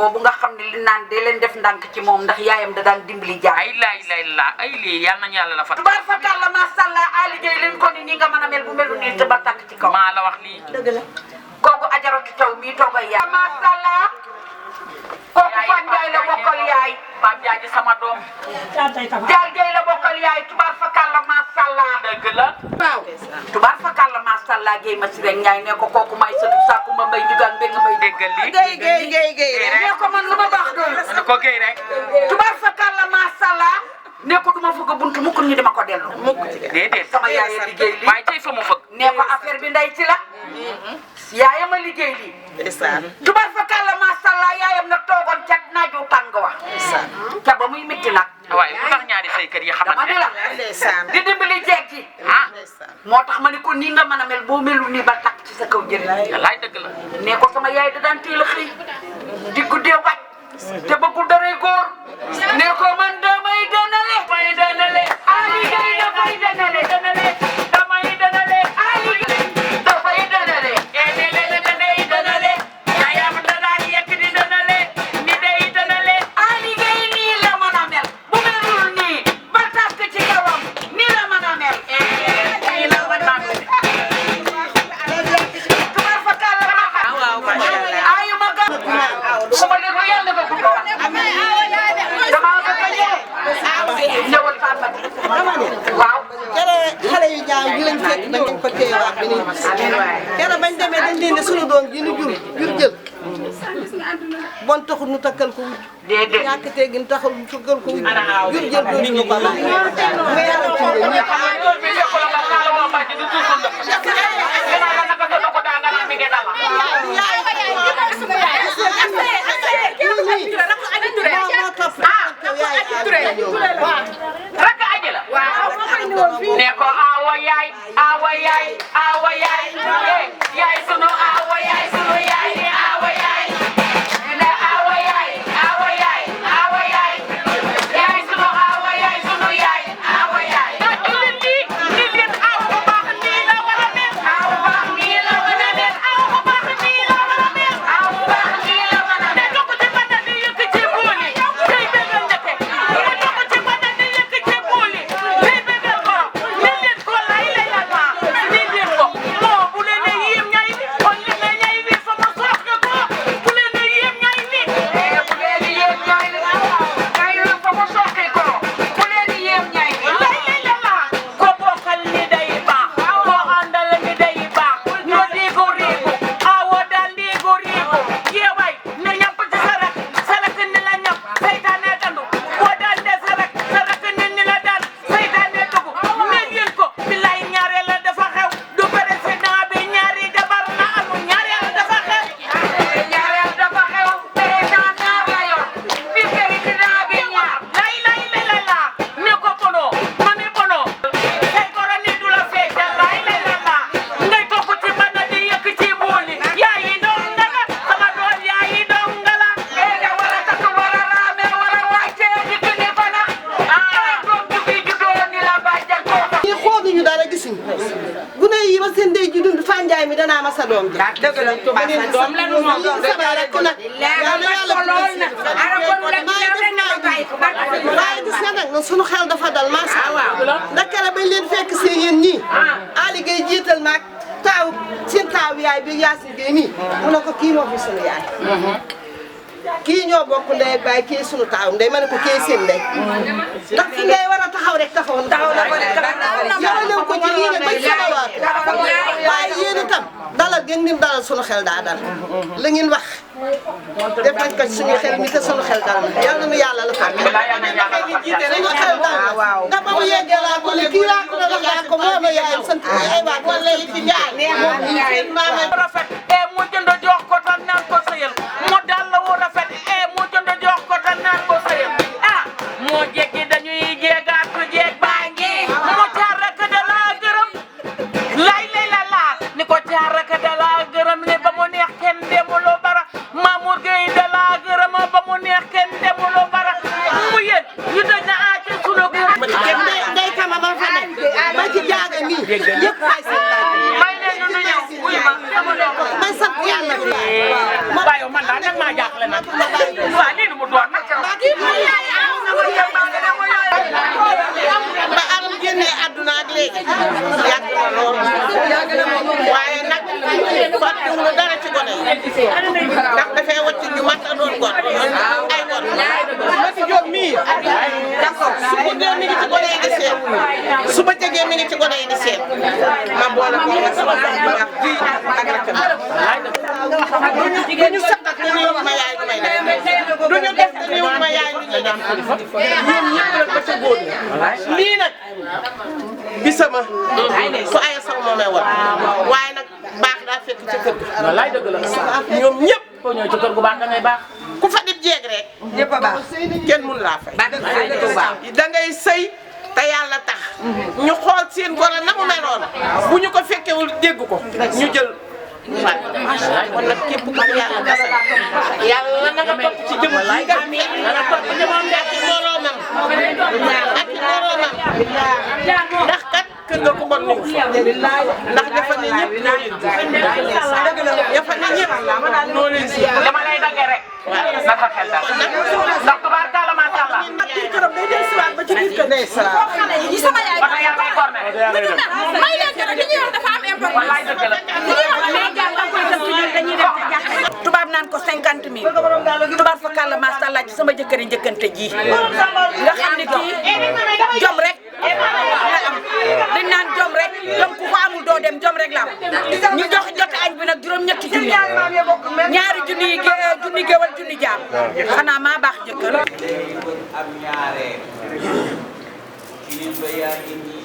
boobu nga xam ne li naan dee leen def ndànk ci moom ndax yaayam da daan dimbali jaay. ay la ay lii yal nañu yàlla la fa. tubaar fa kàlla macha allah Ali Gueye leen ko ni nii nga mën a mel bu melu nii te ba tàkk ci kaw. maa la wax lii. dëgg la kooku ajaratu taw mii toog ay yaay. macha allah kooku Fane Ndiaye la bokkal yaay. Pape Diagne sama doom. Dial Gueye la bokkal yaay tubaar fa kàlla macha allah. dëgg la. waaw tubaar fa kàlla macha allah Gueye ma si rek Ndiaye ne ko kooku may sëtu sàkku ma mbay digaan mbéy nga may déggal lii. Gueye ne ko man lu ma baax doon. ne ko Gueye rek. tubaar fa kàlla macha allah ne ko duma fëgg buntu mukk ñu dama ko delloo. mukk déedéet sama yaay a liggéey lii. waaye tey fa mu fëgg. ne ko affaire bi nday ci la. yaayam a liggéey lii. tubaar fa kàlla macha allah yaayam nag toogoon ca naaju tàng wa. ca ba muy métti nag. waaye bu tax ñaari say kër yi xamante dama di la. di dimbali jeeg ji. ah moo tax ma ne ko nii nga mën a mel boo melu nii ba takk ci sa kaw jëriñ. wallaay dëgg la. ne ko sama yaay da daan teel a xëy di guddee wàcc te bëggul daray góor ne ko man damay danale. Ali Gueye dafay danale. damay danale. Ali Gueye dafay danale. yaayam da daan yekk di danale. ni day danale. Ali Gueye nii la mën a mel bu melul nii ba takk ci kawam nii la mën a mel. nii la mën a mel. tubaar fa kàlla ma xam. ayu ma gàmm. su ma déglu yàlla nga gudd wax. damaa bëgg a ñëwal Tamba. waaw. xale yu ñaaw ji lañ fekk dañ ko teewaat bi nii keroog bañ demee dañ leen ne sunu doom ji nu jur jël bon taxul nu takkal ko wujj déedéet. ñàkk teggin taxul nu takkal ko wujj jur jël dootu ñu ko laaj mu yaral ci ñëpp ne ko awa yaay yaay sunu awa yaay sunu yaay awa yaay ne awa yaay yaay sunu awa yaay sunu yaay awa yaay ni leen awa bu baax nii la war a mel awa bu baax nii la war a mel awa bu baax nii la war a mel awa bu baax nii la war a mel ne ko ci bana di yëkk ci booli tey bégal ñette ne ko ci bana di yëkk ci booli tey bégal ko ne leen ko lay la yàlla ne leen ko moo bu leen ne yéem ñay bi kon li ne ñay bi fa ma sox nga ko bu leen ne yéem ñay bi bu leen yéem ñay li ñay li fa mu soqi ko bu leen yéem ñay li lay la yàlla ko bokkal ni day baax ko àndal ni day baax ñoo diigu riigu awo daal diigu riigu yeeway ne ñamp ci sarak ni la ñamp saytaane dandu boo daal de sarak ni la daal saytaane dugg ne yéen ko billaay ñaareel la dafa xew du président bi ñaari jabar na amu ñaareel dafa xew ñaareel dafa xew président ñaar la yor bi président bi ñaar lay la ne ko bono ma ne bono tey goro ni du la feeca lay la ngay topp ci bana di yëkk ci booli yaayi doom nga la sama doom yaayi doom nga la nga war a takk war a raame war a wàccee dikk ni bana doom ju fi juddoo ni la bàjjan ko ñii xooguñu dara gisuñu gune yi ba seen ndey ji dund Fane Ndiaye mi danaa ma sa doom ji dëgg la sa doom la nu moom sama rek nag yàlla waaye gis nga nag sunu xel dafa dal macha allah ndax keroog bañ leen fekk see yéen ñii Ali Gueye jiital maag taaw seen taaw yaay bi Yacine Gueye nii mu ne ko kii moo fi sunu yaay kii ñoo bokk ndey baay kii sunu taaw ndey ma ne ko kii seen ndey ndax fi ngay war a taxaw rek taxaw na ko leen ko ci lii nag bañ sama waat waaye yéen itam dalal ngeen nim dalal sunu xel daa dal la ngeen wax def nañ ko suñu xel mi te sunu xel dal na yàlla nu yàlla la fàtte suñu xel dal na ndax ba mu yeggee laa ko ne kii laa ko doon wax laa ko moo ma yaayam sant ay waa wala yi ci njaay seen maama rafet e mu jënd jox ko tan naan ko sëyal mu dal la wu rafet e mu jënd jox ko tan naan ko sëyal moo jéggi dañuy jéegaat ko jéeg baa ngi mu jaar rek da laa gërëm lay la ni ko jaar rek da laa gërëm ne ba mu neex kenn demuloo bara Mamour Gueye da laa gërëm ba mu neex kenn demuloo bara mu yéen ñu dañ na aaci sunu day kama ba fa nekk ba ci jaaga nii yëpp ay seen may leen ñu ñëw wuy ma may sant yàlla bayo man daal nag maa jaaxle nag yàgg na lool waaye nag fàttewuñu dara ci gone yi ndax dafay wàcc ñu mat a doon gon ay gon Mati Diop mii d'accord su guddee mi ngi ci gone yi di seet su ba jegee mi ngi ci gone yi di seet ma boole ko ak sama doom bi ak ji ak rakkam duñu sakkat ne nii ma yaay lu may def duñu def ne nii ma yaay lu ñuy def ñoom ñëpp nag ba ca góor lii nag bisama su ay sax moo may war waaye nag baax daa fekk ca kër ga wallaay dëgg la ñoom ñëpp ko ñëw ci kër gu baax da ngay baax ku fa dib jeeg rek ñëpp a baax kenn mun laa fay da ngay sëy te yàlla tax ñu xool seen goro na mu meloon bu ñu ko fekkewul dégg ko ñu jël waaw kon nag képp ku yàlla gasal yàlla na nga topp ci jëm ji nga nga topp ci moom ak ci moroomam ak ci moroomam ndax kat kër nga ko bon ni ndax dafa ne ñëpp ñoo leen dafa ne ñëpp ñoo leen si dama lay daggee rek. waaw dafa xel daal ndax tubaarkalla macha allah. ak kii këram day del siwaat ba ci biir kër ndeysaan yi sama yaay ba yaa may corné. may leen dara li ñuy wax dafa am importance. wallaay dëgg la. tubaab naan ko 50 000 tubaab fa kàlla macha allah ci sama jëkkër yi njëkkante ji nga xam ne kii jom rek la am dañ naan jom rek jom ku ko amul doo dem jom rek la am ñu jox jote añ bi nag juróom-ñetti junni ñaari junni géwal junni jaam xanaa maa baax jëkkër am ñaareel kilifa yaa ngi nii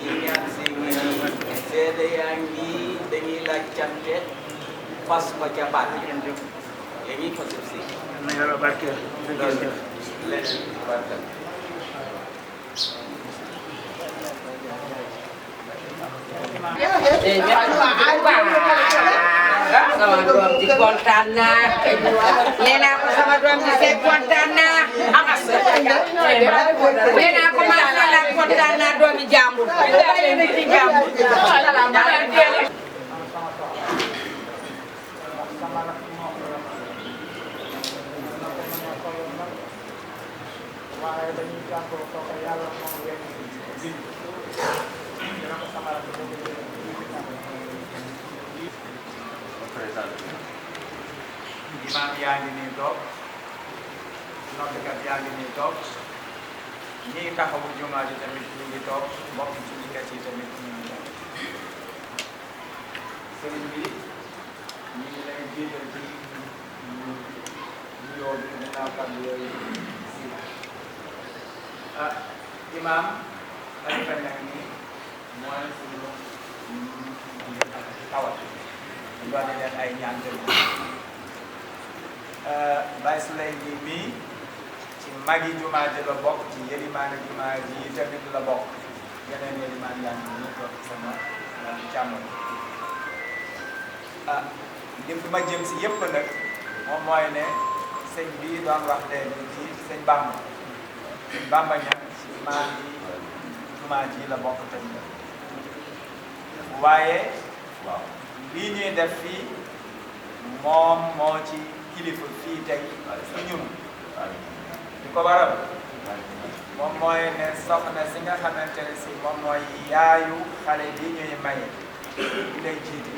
ñi ñaan seen nii seede yaa ngi nii dañuy laaj cante fas ko ca baat dañuy fas si leneen barkal sama doom ji kontaan naa nee naa ko sama doom ji fekk kontaan naa nee naa ko macha allah kontaan naa doomi jàmbur ci jàmbur imaam yaa ngi nii toog noddkat yaa ngi nii toog ñii taxawu jumaa ji tamit ñu ngi toog mbokk ci liggéey yi tamit ñu ngi toog sëriñ bi ñu ngi lay jiital ci nuyoo bi ginnaaw kàddu yooyu si imaam xalifa yaa ngi nii mooy suñu tawat ñu doon leen ay ñaan Baye Souley gi mii ci magi jumaa ji la bokk ci yëlimaane jumaa ji tamit la bokk yeneen yëlimaan yaa ngi nii toog sama càmmoñ li fi ma jëm si yëpp nag moom mooy ne sëñ bii doon wax léegi ci sëñ Bamba ñang ci magi jumaa ji la bokk tamit waaye lii ñuy def fii moom moo ci kilifa fii tey fi ñun di ko waral moom mooy ne soxna si nga xamante ne si moom mooy yaayu xale bi ñuy maye di lay jiite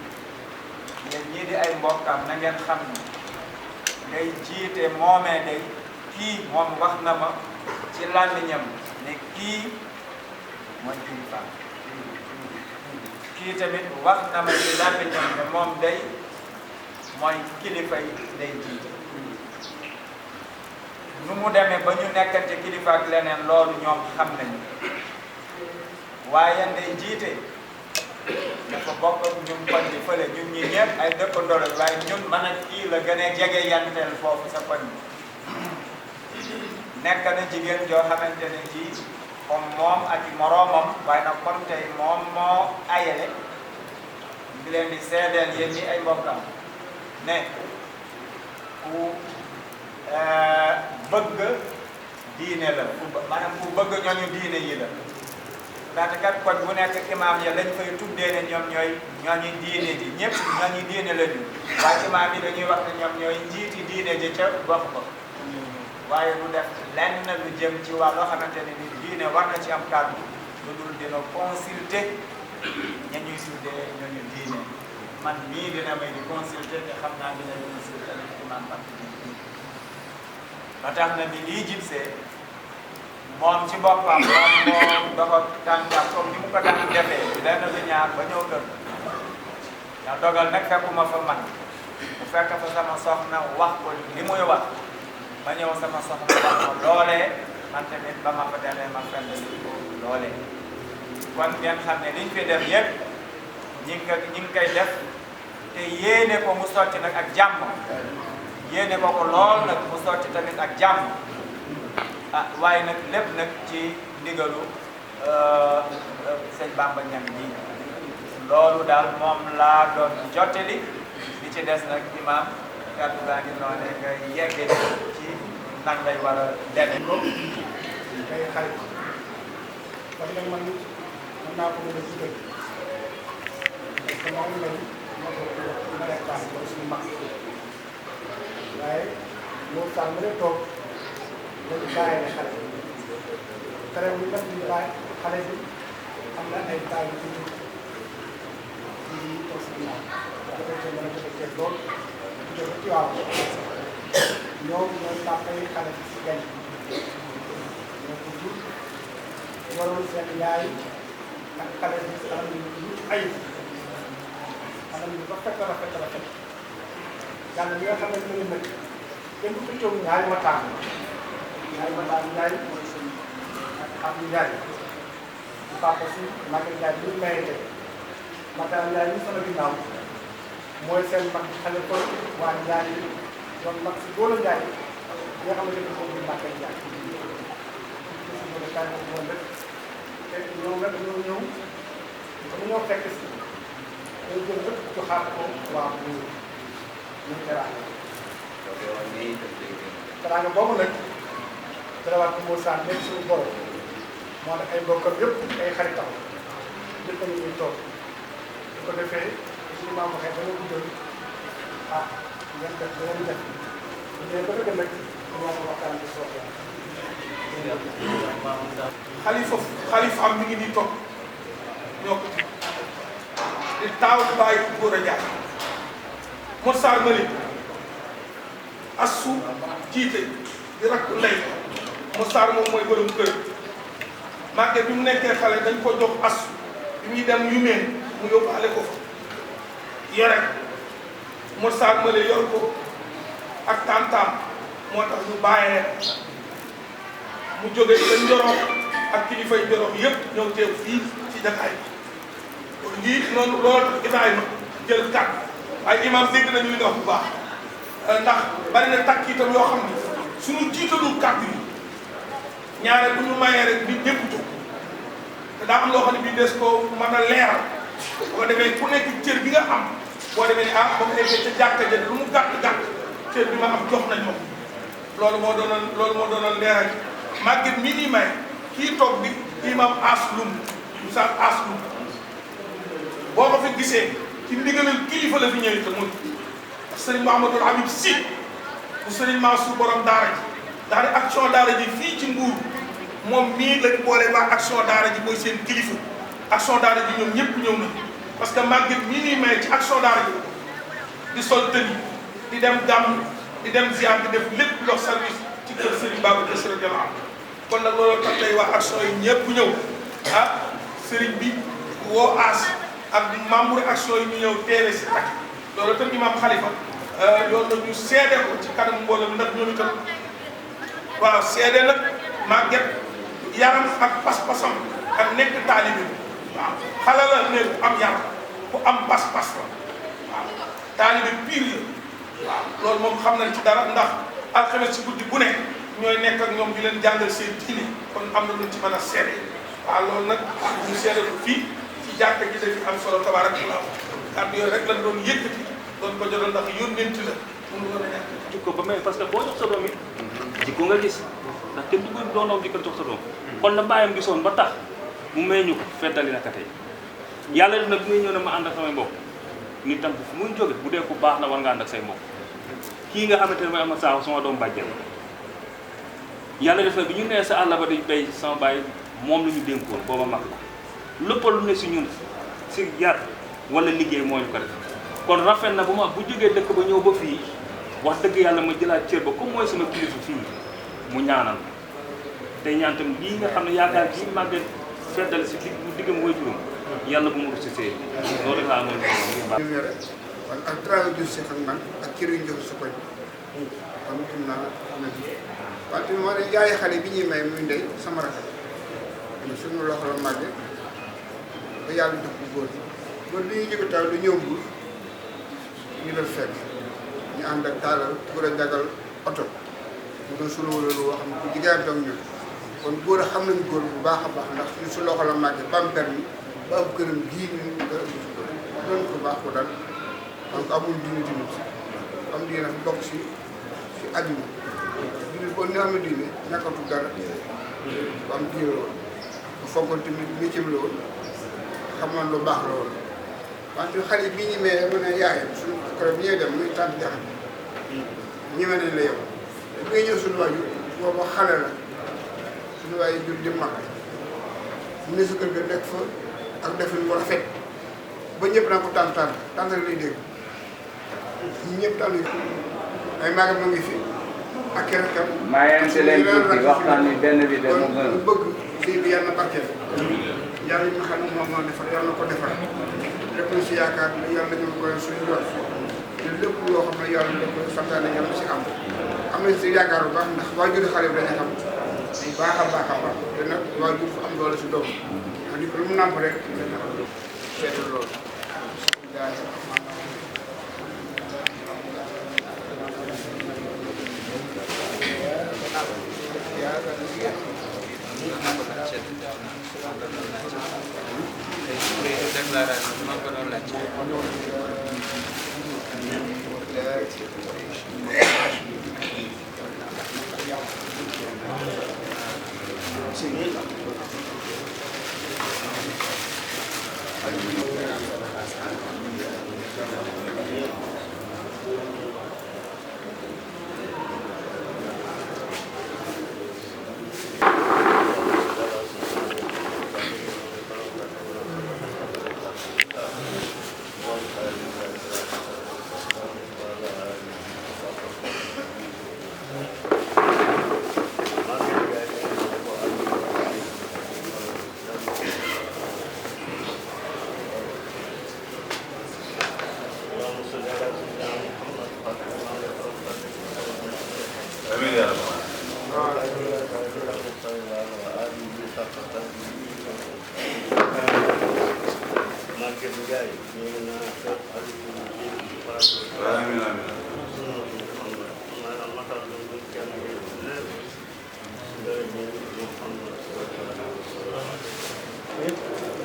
yéen ñii di ay mbokkam na ngeen xam ni ngay jiite moomee day kii moom wax na ma ci làmmiñam ne kii mooy kilifa kii tamit wax na ma ci làmmiñam ne moom day mooy kilifa yi day jiite nu mu demee ba ñu nekkante kilifa ak leneen loolu ñoom xam nañu waaye day jiite dafa bokk ak ñun koñ bi fële ñun ñi ñëpp ay dëkkandoo la waaye ñun mën a kii la gën a jege yanteel foofu sa koñ bi nekk na jigéen joo xamante ne ji comme moom ak moroomam waaye nag comme tey moom moo ayale ngi leen di seedeel yéen ñi ay mbokkam ne ku bëgg diine la maanaam ku bëgg ñooñu diine yi la ndaxte kat koñ bu nekk imaam ya lañ fay tuddee ne ñoom ñooy ñooñu diine ji ñëpp ñooñu diine la ñu waaye imaam yi dañuy wax ne ñoom ñooy njiiti diine ji ca gox ba waaye du def lenn lu jëm ci wàll loo xamante ne ni diine war na ci am kàddu lu dul dina consulter ña ñuy tuddee ñooñu diine man mii dina may di consulter te xam naa dina consulter ak imam ba tax na ni lii jibsee moom ci boppam moom dafa tàngaat comme ni mu ko daan defee lenn lu ñaar ba ñëw kër yaa dogal nag fekkuma fa man bu fekk fa sama soxna wax ko li muy wax ma ñëw sama soxna wax ko loolee man tamit ba ma fa demee ma fenn ko loolee kon ngeen xam ne liñ fi def yëpp ñi ngi koy def te yéene ko mu sotti nag ak jàmm yéene ko ko lool nag mu sotti tamit ak jàmm ah waaye nag lépp nag ci ndigalu sëñ Bamba Ñaŋ ji loolu daal moom laa doon jottali li ci des nag imam kàddu gaa ngi noone nga yegge ci nan lay war a demee ko ay xarit parce que man mën naa ko mën a ci dëgg parce que moom lañ moo ko ma nekkaan ko suñu mag waaye loolu sax mu ne toog dañu bàyyi ne xale terew bi nag ñu bàyyi xale bi am na ay taay yu tudd ci toog si ginnaaw dafa ko mën a jëfee lool jëfe ci waaw ñoom ñooy tàppee xale bi si gañ ñoo ko jur waroon seen yaay ak xale bi si anam yu ayib anam yu rafet yàlla li nga xamante ne nag kenn du ko coow ñaari mataan yaay mooy seen ak xam yaay bu papa si Maguette Ndiaye bi ñu mayee mataan yaay ñu sama ginnaaw mooy seen mag xale ko waa Ndiaye doon mag si góor a Ndiaye bi nga xamante ne moom mooy Maguette Ndiaye si mën a kaay moom rek te ñoom nag dañoo ñëw dañoo fekk si day jël lépp joxaat ko waa bu ñu teraanga boobu nag darawaat ko Moussa nekk suñu borom moo tax ay mbokkam yëpp ay xaritam lépp a ñuy toog su ko defee suñu maam waxee dana guddal ah ngeen def danañ def bu dee ba dëgg nag ñoo ko waxtaan bi soog xalifa am mi ngi nii toog ñoo ko di taaw bàyyi góor a jaar Mor Sarr Mali assu jiite di rakku lay Mor Sarr moom mooy borom kër Maguette bi mu nekkee xale dañ ko jox assu bi muy dem yu meen mu yóbbaale ko fa yore Mor Sarr Mali yor ko ak tantaam moo tax ñu bàyyee mu jóge sa Njorox ak kilifa yi Njorox yëpp ñëw teew fii ci jataay kon lii noonu loolu Ibrahima jël kàddu waaye imam dégg nañu li nga wax bu baax ndax bari na takk itam yoo xam ne suñu jiitalul kàddu yi ñaare bu ñu mayee rek nit ñëpp jóg te daa am loo xam ne bii des ko mën a leeral boo demee ku nekk cër bi nga am boo demee ni ah ba mu nekkee ca jàkka ja lu mu gàtt cër bi ma am jox nañ ma loolu moo doonoon leeral Maguette mii nii may kii toog bi imam Aslum Moussa Aslum boo ko fi gisee ci ndigalal kilifa la fi ñëwee te muy sëriñ Mouhamadou Habib Sy bu sëriñ Mansour borom daara ji daal di action daara ji fii ci Mbour moom mii lañ boole waa action daara ji mooy seen kilifa action daara ji ñoom ñëpp ñëw na parce que Maguette mii nii may ci action daara ji di sol tëni di dem gàmm di dem ziar di def lépp lox service ci kër sëriñ Babacar Sy radiyallahu anhu kon nag looloo tax tey waa action yi ñëpp ñëw ah sëriñ bi woo aas ak membre action yi ñu ñëw teewe si takk loolu itam imam Khalifa loolu la ñu seede ko ci kanam mbooloo ndax ñoom itam waaw seede nag Maguette yaram ak pas-pasam ak nekk taalibe waaw xale la ne ku am yaram ku am pas-pas la waaw taalibe pire la waaw loolu moom xam nañ ci dara ndax alxames ci guddi bu ne ñooy nekk ak ñoom di leen jàngal seen diine kon am na luñ ci mën a seede waaw loolu nag ñu seede ko fii jàkka ji dañu am solo tabarakallah kàddu yooyu rek lañ doon yëkkati doon ko jotoon ndax yónneent la mënu woon a ñàkk jikko ba may parce que boo jox sa doom it jikko nga gis ndax kenn du ko doon di ko jox sa doom kon la bàyyam gisoon ba tax mu may ñu ko feddali naka tey yàlla def na bi muy ñëw ne ma ànd ak samay mbokk nit tam fu muy jóge bu dee ku baax na war nga ànd ak say mbokk kii nga xamante ne mooy am saaxu sama doom bàjjen yàlla def na bi ñu nee sa àll ba di béy sama bàyyi moom la ñu dénkoon booba mag la lépp lu ne si ñun si yar wala liggéey moo ñu ko def kon rafet na bu ma bu jógee dëkk ba ñëw ba fii wax dëgg yàlla ma jëlaat cër ba comme mooy sama kilifa fii mu ñaanal tey ñaan tam lii nga xam ne yaakaar ji màgget feddal si diggam way juróom yàlla bu mu rus si sëy loolu rek laa amoon kon ak travail du Cheikh ak man ak kër yu njëkk su koñ kon xam naa na ji wante moo ne yaayi xale bi ñuy may muy ndey sama rakk mais suñu loxo la màgge ba yàlla jox ko góor góor bi ñuy jóge taw du ñëw mbul ñu def fekk ñu ànd ak taalal góor a jagal oto mu doon sunu wala loo xam ne ku jigéen toog ñun kon góor a xam nañu góor bu baax a baax ndax suñu su loxo la màgge ba am permis ba am këram gii ñu doon ko baax ko dal donc amul diine tamit am diine dafa bokk si àdduna diine boo ñu amee diine ñàkkatu dara bu am diine la woon bu fonkoon tamit métier la woon xamoon lu baax la woon wante xale bi ñu mee mu ne yaayam suñu kër bi ñuy dem muy tànn jaxam ñeme nañ la yow bi ngay ñëw suñu waajur booba xale la suñu waajur jur di mag mu ne su kër ga nekk fa ak defin bu rafet ba ñëpp naa ko tànn lay dégg ñun ñëpp tànn ay magam ma ngi fi ak keneen kam. mayante leen tuuti waxtaan wi benn bi de mu gën. kon bëgg lii bi yàlla na barkeel yàlla ñu xam ne moom moo defar yàlla na ko defar lépp lu si yaakaar ne yàlla ñu koy suñu yor te lépp loo xam ne yàlla da koy santaane yàlla si am nañ si yaakaar bu baax ndax waajur xale bi dañu xam baax a baax te nag waajur fu am doole si doom ndax di ko lu mu nàmp rek dana seetal loolu.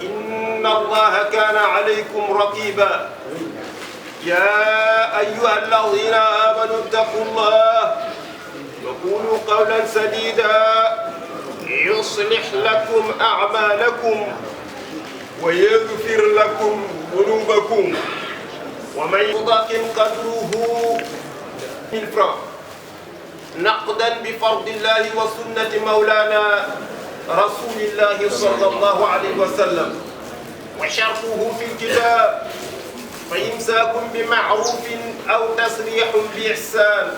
إن الله كان عليكم رقيبا يا أيها الذين آمنوا اتقوا الله وقولوا قولا سديدا يصلح لكم أعمالكم ويغفر لكم ذنوبكم ومن يضاق قدره بالفرع نقدا بفرض الله وسنة مولانا رسول الله صلى الله عليه وسلم وشرطه في الكتاب فإمساك بمعروف أو تسريح بإحسان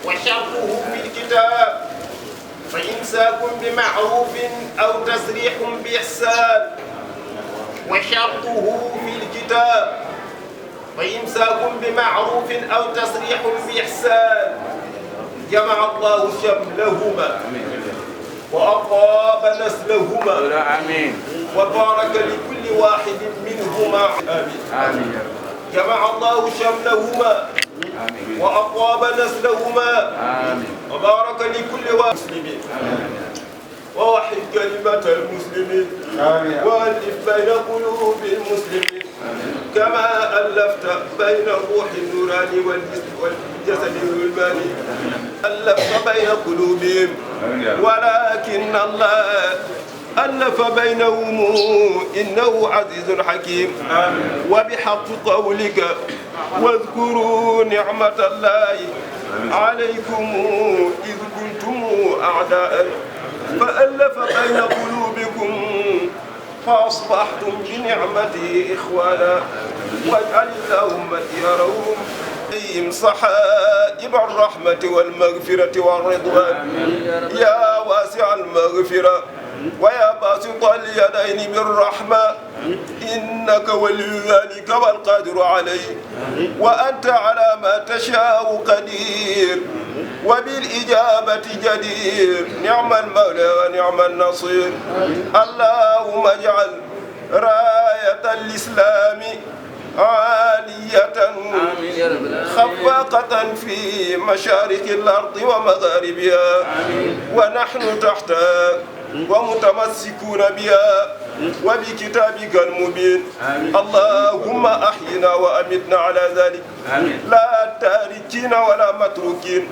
وشرطه في الكتاب فإمساك بمعروف أو تسريح بإحسان وشرطه في الكتاب فإمساك بمعروف أو تسريح بإحسان جمع الله شملهما وأطاب نسلهما وبارك لكل واحد منهما آمين جمع الله شملهما وأطاب نسلهما وبارك لكل واحد مسلمين ووحد كلمة المسلمين وألف بين قلوب المسلمين كما ألفت بين الروح النوراني والجسد الظلماني ألفت بين قلوبهم ولكن الله ألف بينهم إنه عزيز حكيم وبحق قولك واذكروا نعمة الله عليكم إذ كنتم أعداء فألف بين قلوبهم فأصبحتم بنعمته إخوانا واجعل اللهم يرون فيهم صحائب الرحمة والمغفرة والرضوان يا واسع المغفرة ويا باسط اليدين بالرحمة إنك ولي ذلك والقادر عليه وأنت على ما تشاء قدير وبالإجابة جدير نعم المولى ونعم النصير اللهم اجعل راية الإسلام عالية خفاقة في مشارق الأرض ومغاربها ونحن تحتها ومتمسكون بها وبكتابك المبين اللهم أحينا وأمتنا على ذلك لا تاركين ولا متروكين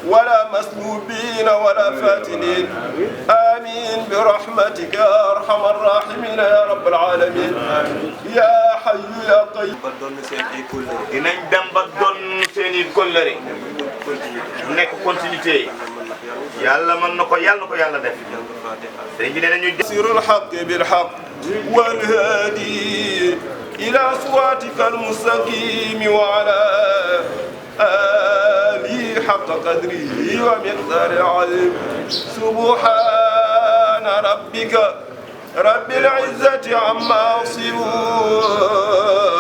ولا مسلوبين ولا فاتنين آمين برحمتك يا أرحم الراحمين يا رب العالمين يا حي يا قيوم dinañ dem ba doon seen i kóllëre nekk continuité yàlla mën na ko yàlla def sëriñ bi nee nañu سر الحق بالحق والهادي إلى صراطك المستقيم وعلى آله حق قدره ومقدار العظيم سبحان ربك رب العزة عما يصفون